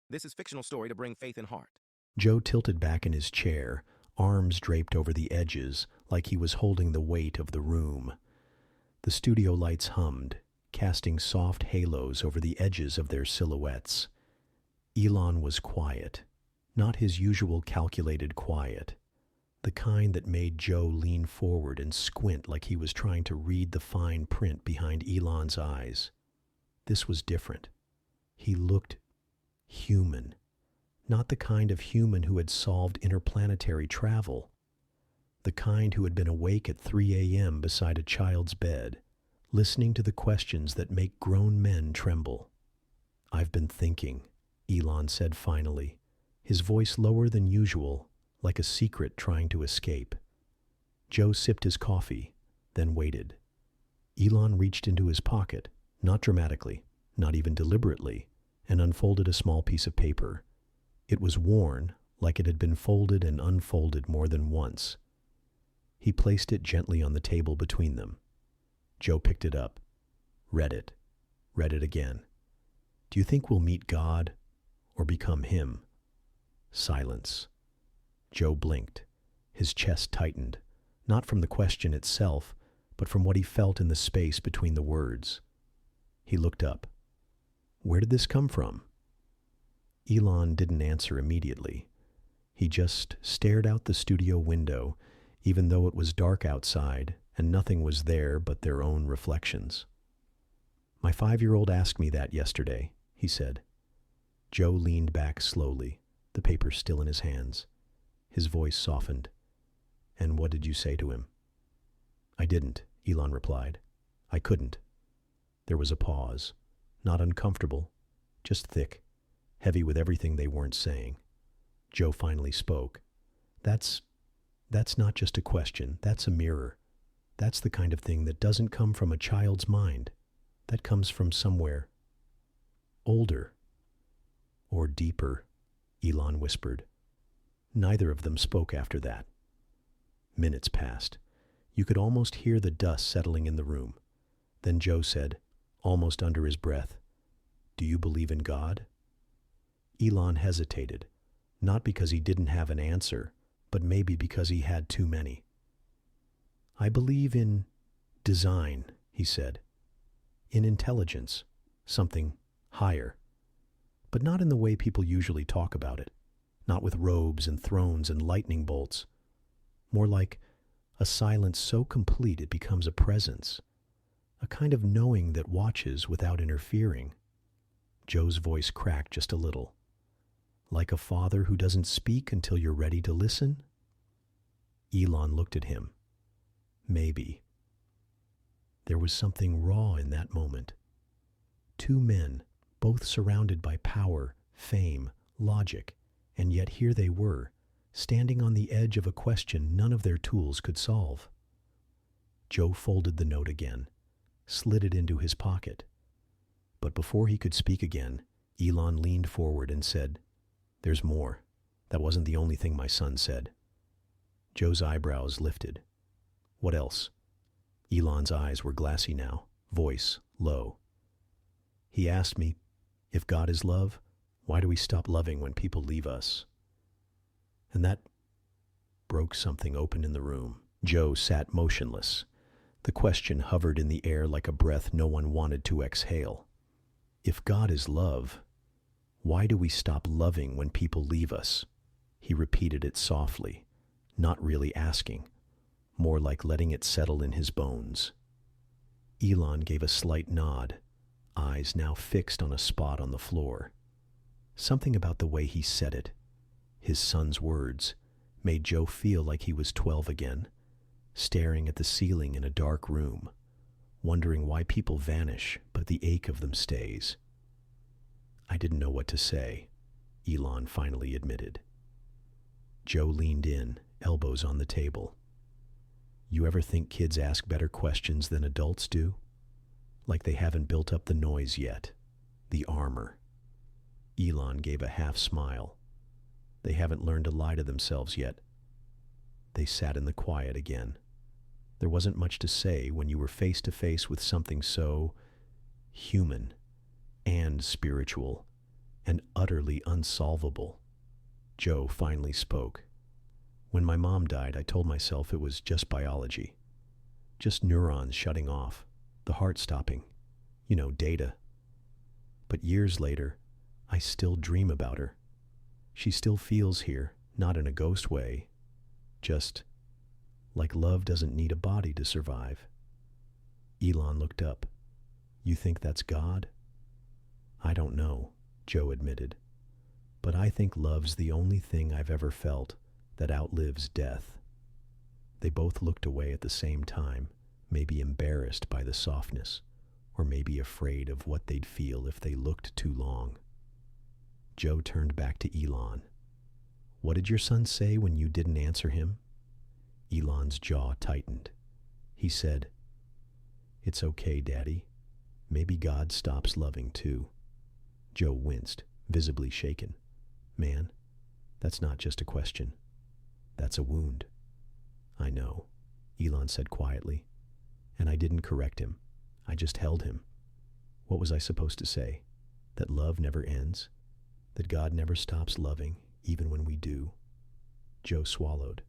This is fictional story to bring faith and heart. Joe tilted back in his chair, arms draped over the edges like he was holding the weight of the room. The studio lights hummed, casting soft halos over the edges of their silhouettes. Elon was quiet, not his usual calculated quiet, the kind that made Joe lean forward and squint like he was trying to read the fine print behind Elon's eyes. This was different. He looked human. Not the kind of human who had solved interplanetary travel. The kind who had been awake at 3 a.m. beside a child's bed, listening to the questions that make grown men tremble. "I've been thinking," Elon said finally, his voice lower than usual, like a secret trying to escape. Joe sipped his coffee, then waited. Elon reached into his pocket, not dramatically, not even deliberately, and unfolded a small piece of paper. It was worn, like it had been folded and unfolded more than once. He placed it gently on the table between them. Joe picked it up, read it again. "Do you think we'll meet God or become Him?" Silence. Joe blinked. His chest tightened, not from the question itself, but from what he felt in the space between the words. He looked up. "Where did this come from?" Elon didn't answer immediately. He just stared out the studio window, even though it was dark outside and nothing was there but their own reflections. "My 5-year-old asked me that yesterday," he said. Joe leaned back slowly, the paper still in his hands. His voice softened. "And what did you say to him?" "I didn't," Elon replied. "I couldn't." There was a pause, not uncomfortable, just thick, heavy with everything they weren't saying. Joe finally spoke. That's not just a question, that's a mirror. That's the kind of thing that doesn't come from a child's mind. That comes from somewhere older or deeper," Elon whispered. Neither of them spoke after that. Minutes passed. You could almost hear the dust settling in the room. Then Joe said, almost under his breath, "Do you believe in God?" Elon hesitated, not because he didn't have an answer, but maybe because he had too many. "I believe in design," he said. "In intelligence, something higher. But not in the way people usually talk about it. Not with robes and thrones and lightning bolts. More like a silence so complete it becomes a presence. A kind of knowing that watches without interfering." Joe's voice cracked just a little. "Like a father who doesn't speak until you're ready to listen?" Elon looked at him. Maybe. There was something raw in that moment. Two men, both surrounded by power, fame, logic, and yet here they were, standing on the edge of a question none of their tools could solve. Joe folded the note again, slid it into his pocket. But before he could speak again, Elon leaned forward and said, "There's more. That wasn't the only thing my son said." Joe's eyebrows lifted. "What else?" Elon's eyes were glassy now, voice low. "He asked me, if God is love, why do we stop loving when people leave us?" And that broke something open in the room. Joe sat motionless. The question hovered in the air like a breath no one wanted to exhale. "If God is love, why do we stop loving when people leave us?" He repeated it softly, not really asking, more like letting it settle in his bones. Elon gave a slight nod, eyes now fixed on a spot on the floor. Something about the way he said it, his son's words, made Joe feel like he was 12 again, staring at the ceiling in a dark room, wondering why people vanish but the ache of them stays. "I didn't know what to say," Elon finally admitted. Joe leaned in, elbows on the table. "You ever think kids ask better questions than adults do? Like they haven't built up the noise yet, the armor." Elon gave a half smile. "They haven't learned to lie to themselves yet." They sat in the quiet again. There wasn't much to say when you were face to face with something so human and spiritual and utterly unsolvable. Joe finally spoke. When my mom died, I told myself it was just biology. Just neurons shutting off, the heart stopping, data. But years later, I still dream about her. She still feels here, not in a ghost way, just like love doesn't need a body to survive. Elon looked up. You think that's God? I don't know, Joe admitted. But I think love's the only thing I've ever felt that outlives death. They both looked away at the same time, maybe embarrassed by the softness, or maybe afraid of what they'd feel if they looked too long. Joe turned back to Elon. What did your son say when you didn't answer him? Elon's jaw tightened. He said, It's okay, Daddy. Maybe God stops loving too. Joe winced, visibly shaken. Man, that's not just a question. That's a wound. I know, Elon said quietly. And I didn't correct him. I just held him. What was I supposed to say? That love never ends? That God never stops loving, even when we do? Joe swallowed.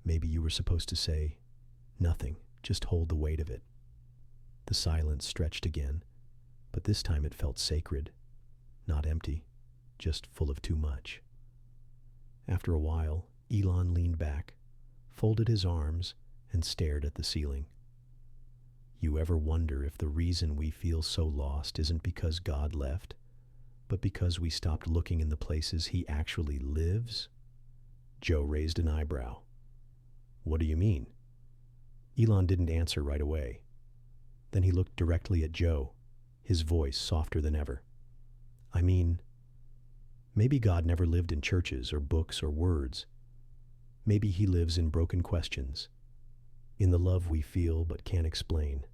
Maybe you were supposed to say, nothing, just hold the weight of it. The silence stretched again, but this time it felt sacred, not empty, just full of too much. After a while, Elon leaned back, folded his arms, and stared at the ceiling. You ever wonder if the reason we feel so lost isn't because God left, but because we stopped looking in the places he actually lives? Joe raised an eyebrow. What do you mean? Elon didn't answer right away. Then he looked directly at Joe, his voice softer than ever. I mean, maybe God never lived in churches or books or words. Maybe he lives in broken questions, in the love we feel but can't explain,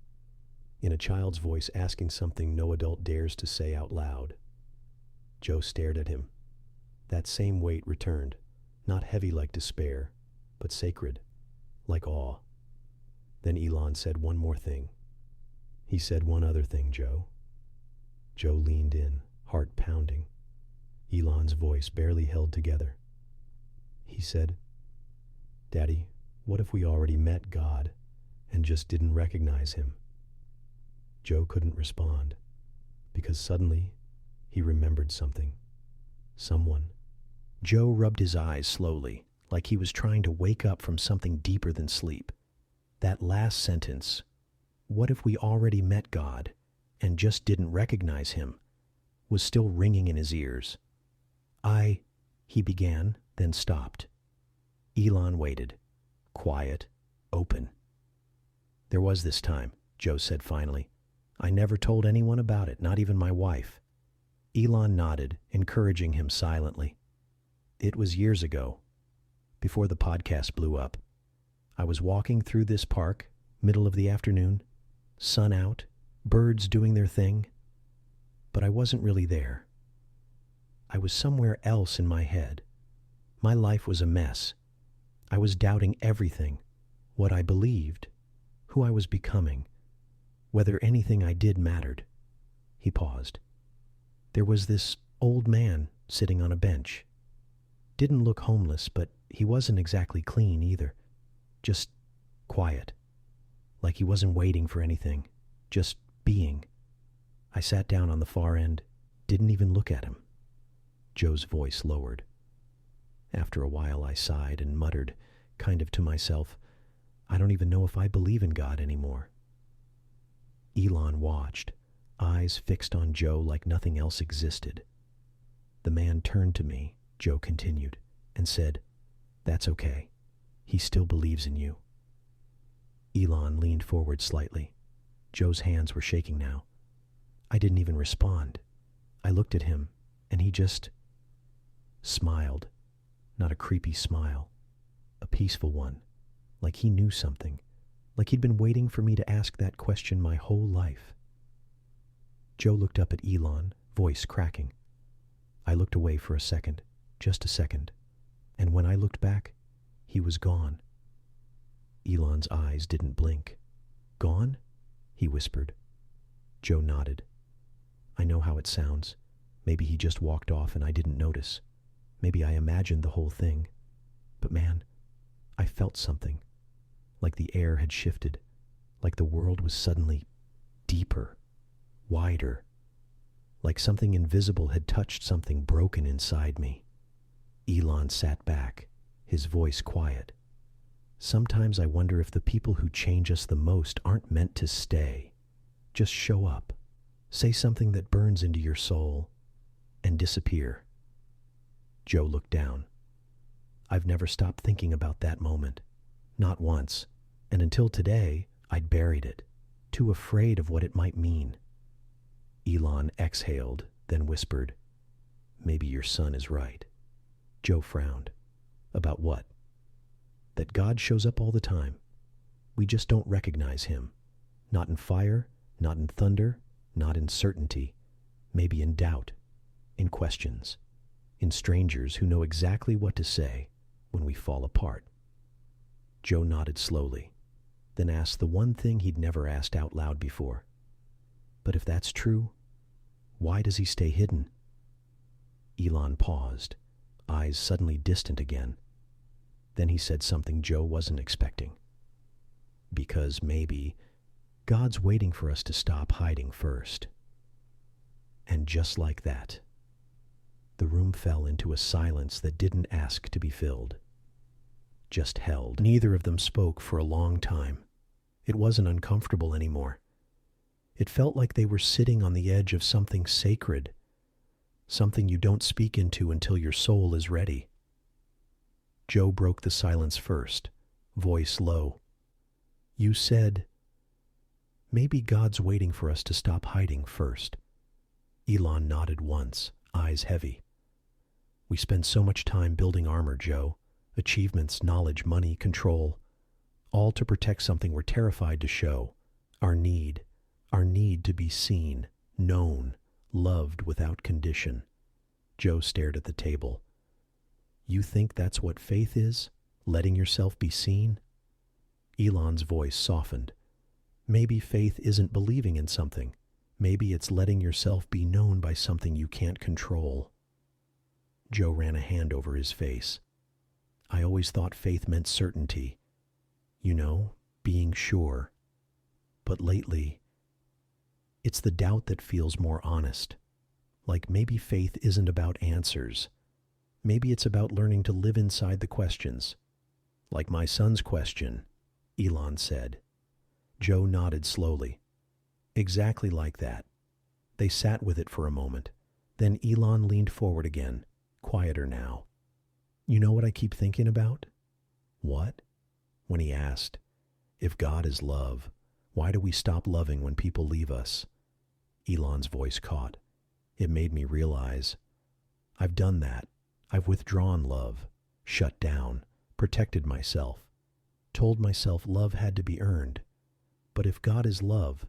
in a child's voice asking something no adult dares to say out loud. Joe stared at him. That same weight returned, not heavy like despair, but sacred, like awe. Then Elon said one more thing. He said one other thing, Joe. Joe leaned in, heart pounding. Elon's voice barely held together. He said, Daddy, what if we already met God and just didn't recognize him? Joe couldn't respond, because suddenly he remembered something. Someone. Joe rubbed his eyes slowly, like he was trying to wake up from something deeper than sleep. That last sentence, what if we already met God and just didn't recognize him, was still ringing in his ears. He began, then stopped. Elon waited, quiet, open. There was this time, Joe said finally. I never told anyone about it, not even my wife. Elon nodded, encouraging him silently. It was years ago, before the podcast blew up. I was walking through this park, middle of the afternoon, sun out, birds doing their thing, but I wasn't really there. I was somewhere else in my head. My life was a mess. I was doubting everything, what I believed, who I was becoming, whether anything I did mattered. He paused. There was this old man sitting on a bench. Didn't look homeless, but he wasn't exactly clean either. Just quiet, like he wasn't waiting for anything, just being. I sat down on the far end, didn't even look at him. Joe's voice lowered. After a while I sighed and muttered, kind of to myself, I don't even know if I believe in God anymore. Elon watched, eyes fixed on Joe like nothing else existed. The man turned to me, Joe continued, and said, That's okay. He still believes in you. Elon leaned forward slightly. Joe's hands were shaking now. I didn't even respond. I looked at him, and he just smiled. Not a creepy smile, a peaceful one, like he knew something, like he'd been waiting for me to ask that question my whole life. Joe looked up at Elon, voice cracking. I looked away for a second, just a second, and when I looked back, he was gone. Elon's eyes didn't blink. Gone? He whispered. Joe nodded. I know how it sounds. Maybe he just walked off and I didn't notice. Maybe I imagined the whole thing. But man, I felt something. Like the air had shifted. Like the world was suddenly deeper, wider. Like something invisible had touched something broken inside me. Elon sat back, his voice quiet. Sometimes I wonder if the people who change us the most aren't meant to stay. Just show up, say something that burns into your soul, and disappear. Joe looked down. I've never stopped thinking about that moment. Not once. And until today, I'd buried it, too afraid of what it might mean. Elon exhaled, then whispered, "Maybe your son is right." Joe frowned. About what? That God shows up all the time. We just don't recognize him. Not in fire, not in thunder, not in certainty. Maybe in doubt, in questions, in strangers who know exactly what to say when we fall apart. Joe nodded slowly, then asked the one thing he'd never asked out loud before. But if that's true, why does he stay hidden? Elon paused, eyes suddenly distant again. Then he said something Joe wasn't expecting. Because maybe God's waiting for us to stop hiding first. And just like that, the room fell into a silence that didn't ask to be filled. Just held. Neither of them spoke for a long time. It wasn't uncomfortable anymore. It felt like they were sitting on the edge of something sacred, something you don't speak into until your soul is ready. Joe broke the silence first, voice low. "You said, maybe God's waiting for us to stop hiding first." Elon nodded once, eyes heavy. "We spend so much time building armor, Joe. Achievements, knowledge, money, control. All to protect something we're terrified to show. Our need to be seen, known, loved without condition." Joe stared at the table. "You think that's what faith is? Letting yourself be seen?" Elon's voice softened. "Maybe faith isn't believing in something. Maybe it's letting yourself be known by something you can't control." Joe ran a hand over his face. "I always thought faith meant certainty. You know, being sure. But lately, it's the doubt that feels more honest. Like maybe faith isn't about answers. Maybe it's about learning to live inside the questions. Like my son's question," Elon said. Joe nodded slowly. "Exactly like that." They sat with it for a moment. Then Elon leaned forward again, quieter now. "You know what I keep thinking about?" "What?" When he asked, "If God is love, why do we stop loving when people leave us?" Elon's voice caught. It made me realize, I've done that. I've withdrawn love, shut down, protected myself, told myself love had to be earned. But if God is love,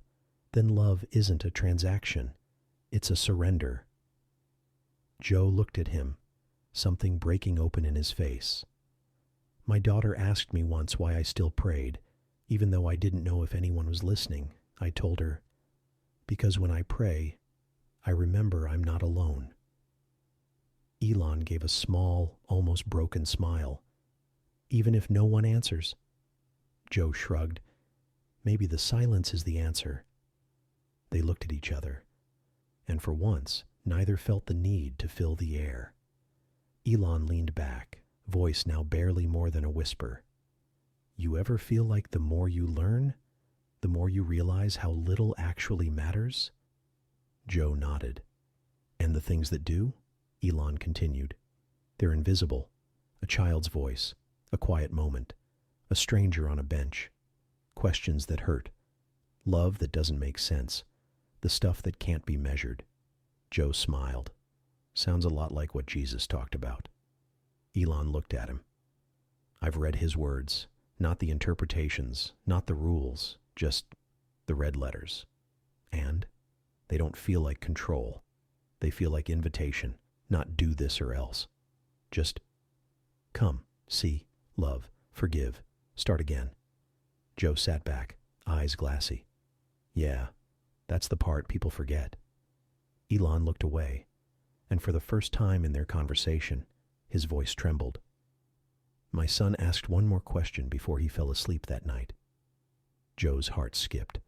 then love isn't a transaction. It's a surrender. Joe looked at him, something breaking open in his face. "My daughter asked me once why I still prayed, even though I didn't know if anyone was listening. I told her, because when I pray, I remember I'm not alone." Elon gave a small, almost broken smile. "Even if no one answers?" Joe shrugged. "Maybe the silence is the answer." They looked at each other, and for once, neither felt the need to fill the air. Elon leaned back, voice now barely more than a whisper. "You ever feel like the more you learn, the more you realize how little actually matters?" Joe nodded. "And the things that do?" Elon continued. "They're invisible. A child's voice, a quiet moment, a stranger on a bench. Questions that hurt. Love that doesn't make sense. The stuff that can't be measured." Joe smiled. "Sounds a lot like what Jesus talked about." Elon looked at him. "I've read his words, not the interpretations, not the rules, just the red letters. And they don't feel like control. They feel like invitation, not do this or else. Just come, see, love, forgive, start again." Joe sat back, eyes glassy. "Yeah, that's the part people forget." Elon looked away. And for the first time in their conversation, his voice trembled. My son asked one more question before he fell asleep that night. Joe's heart skipped.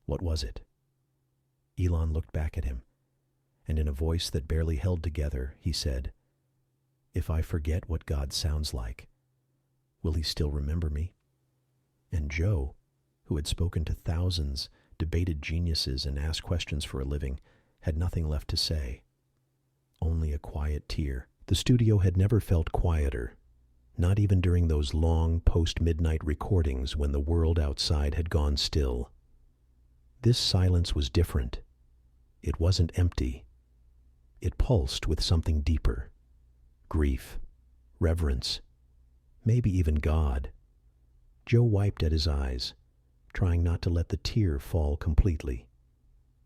What was it? Elon looked back at him, and in a voice that barely held together, he said, "If I forget what God sounds like, will he still remember me?" And Joe, who had spoken to thousands, debated geniuses, and asked questions for a living, had nothing left to say. Only a quiet tear. The studio had never felt quieter, not even during those long post-midnight recordings when the world outside had gone still. This silence was different. It wasn't empty. It pulsed with something deeper. Grief, reverence, maybe even God. Joe wiped at his eyes, trying not to let the tear fall completely.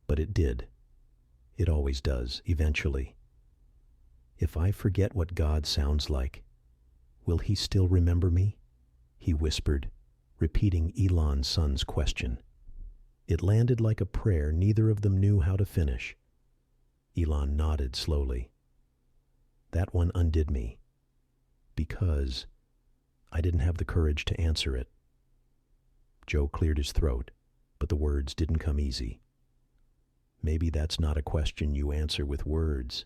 But it did. It always does, eventually. If I forget what God sounds like, will he still remember me? He whispered, repeating Elon's son's question. It landed like a prayer neither of them knew how to finish. Elon nodded slowly. That one undid me, because I didn't have the courage to answer it. Joe cleared his throat, but the words didn't come easy. Maybe that's not a question you answer with words.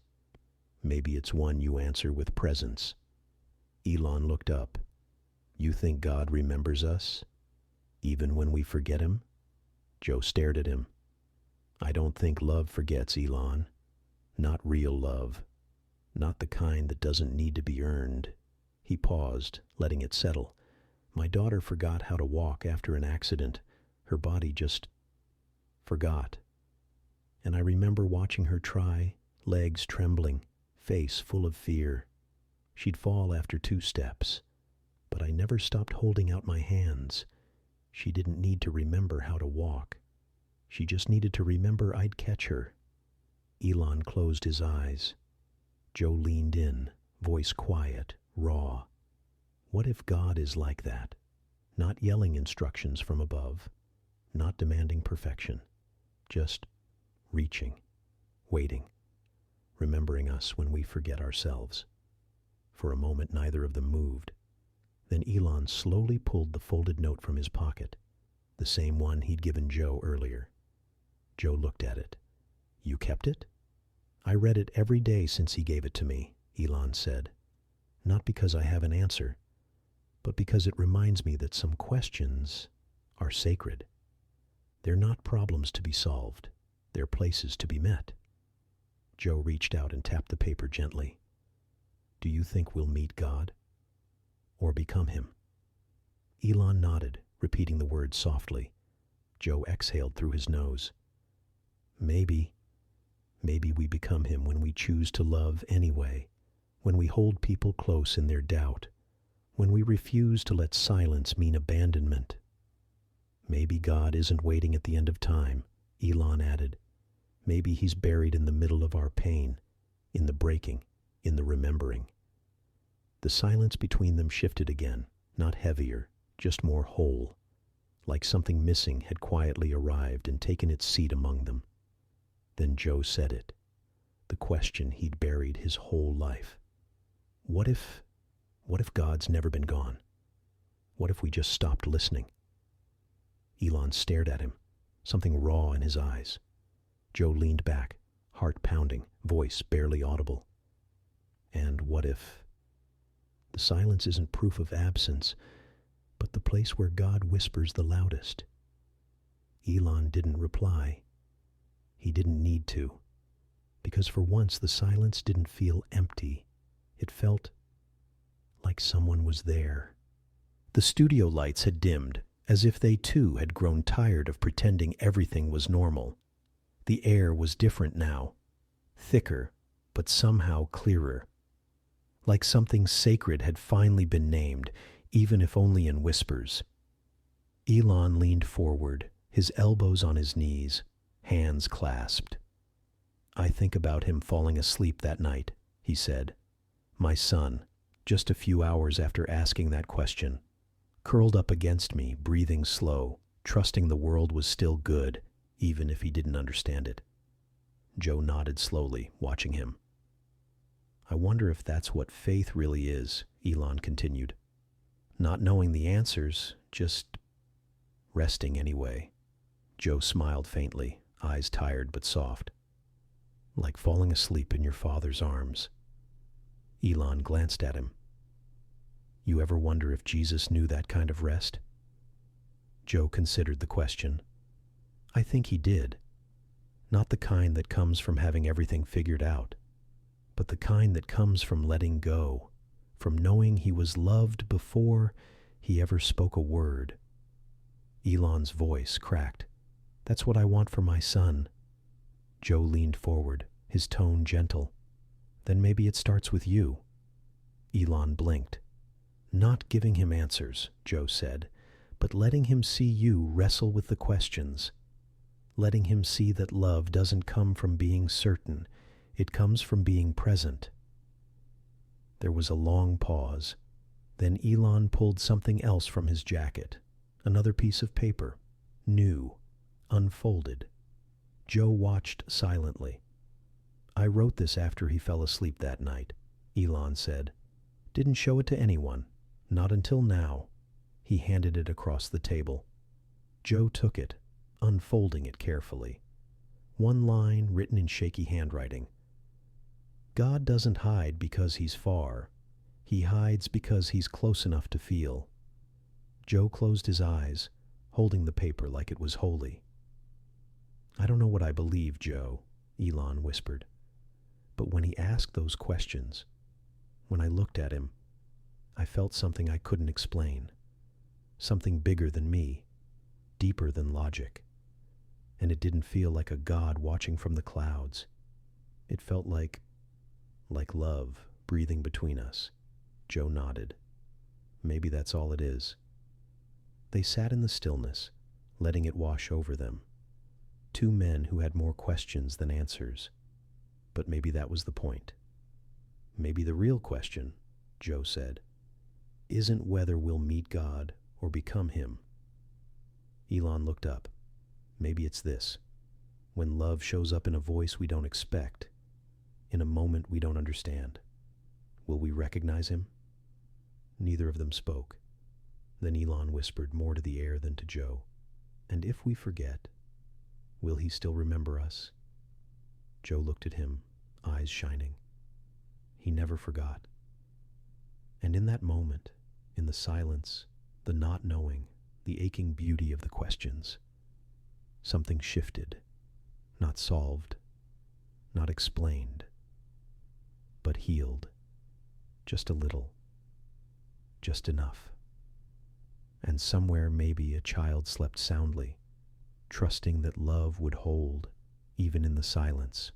Maybe it's one you answer with presence. Elon looked up. You think God remembers us, even when we forget him? Joe stared at him. I don't think love forgets, Elon. Not real love. Not the kind that doesn't need to be earned. He paused, letting it settle. My daughter forgot how to walk after an accident. Her body just forgot. And I remember watching her try, legs trembling, face full of fear. She'd fall after 2 steps, but I never stopped holding out my hands. She didn't need to remember how to walk. She just needed to remember I'd catch her. Elon closed his eyes. Joe leaned in, voice quiet, raw. What if God is like that? Not yelling instructions from above, not demanding perfection, just reaching, waiting, remembering us when we forget ourselves. For a moment, neither of them moved. Then Elon slowly pulled the folded note from his pocket, the same one he'd given Joe earlier. Joe looked at it. You kept it? I read it every day since he gave it to me, Elon said. Not because I have an answer, but because it reminds me that some questions are sacred. They're not problems to be solved. They're places to be met. Joe reached out and tapped the paper gently. Do you think we'll meet God? Or become him? Elon nodded, repeating the words softly. Joe exhaled through his nose. Maybe we become him when we choose to love anyway, when we hold people close in their doubt, when we refuse to let silence mean abandonment. Maybe God isn't waiting at the end of time, Elon added. Maybe he's buried in the middle of our pain, in the breaking, in the remembering. The silence between them shifted again, not heavier, just more whole, like something missing had quietly arrived and taken its seat among them. Then Joe said it, the question he'd buried his whole life. What if God's never been gone? What if we just stopped listening? Elon stared at him, something raw in his eyes. Joe leaned back, heart pounding, voice barely audible. And what if the silence isn't proof of absence, but the place where God whispers the loudest? Elon didn't reply. He didn't need to, because for once the silence didn't feel empty. It felt like someone was there. The studio lights had dimmed, as if they too had grown tired of pretending everything was normal. The air was different now, thicker, but somehow clearer. Like something sacred had finally been named, even if only in whispers. Elon leaned forward, his elbows on his knees, hands clasped. I think about him falling asleep that night, he said. My son, just a few hours after asking that question, curled up against me, breathing slow, trusting the world was still good, even if he didn't understand it. Joe nodded slowly, watching him. I wonder if that's what faith really is, Elon continued. Not knowing the answers, just resting anyway. Joe smiled faintly, eyes tired but soft. Like falling asleep in your father's arms. Elon glanced at him. You ever wonder if Jesus knew that kind of rest? Joe considered the question. I think he did. Not the kind that comes from having everything figured out, but the kind that comes from letting go, from knowing he was loved before he ever spoke a word. Elon's voice cracked. That's what I want for my son. Joe leaned forward, his tone gentle. Then maybe it starts with you. Elon blinked. Not giving him answers, Joe said, but letting him see you wrestle with the questions. Letting him see that love doesn't come from being certain, it comes from being present. There was a long pause. Then Elon pulled something else from his jacket. Another piece of paper. New. Unfolded. Joe watched silently. I wrote this after he fell asleep that night, Elon said. Didn't show it to anyone. Not until now. He handed it across the table. Joe took it, unfolding it carefully. One line written in shaky handwriting. God doesn't hide because he's far. He hides because he's close enough to feel. Joe closed his eyes, holding the paper like it was holy. I don't know what I believe, Joe, Elon whispered. But when he asked those questions, when I looked at him, I felt something I couldn't explain. Something bigger than me, deeper than logic. And it didn't feel like a God watching from the clouds. It felt like love breathing between us. Joe nodded. Maybe that's all it is. They sat in the stillness, letting it wash over them. Two men who had more questions than answers. But maybe that was the point. Maybe the real question, Joe said, isn't whether we'll meet God or become him. Elon looked up. Maybe it's this. When love shows up in a voice we don't expect, in a moment we don't understand, will we recognize him? Neither of them spoke. Then Elon whispered more to the air than to Joe. And if we forget, will he still remember us? Joe looked at him, eyes shining. He never forgot. And in that moment, in the silence, the not knowing, the aching beauty of the questions, something shifted, not solved, not explained, but healed, just a little, just enough. And somewhere maybe a child slept soundly, trusting that love would hold, even in the silence.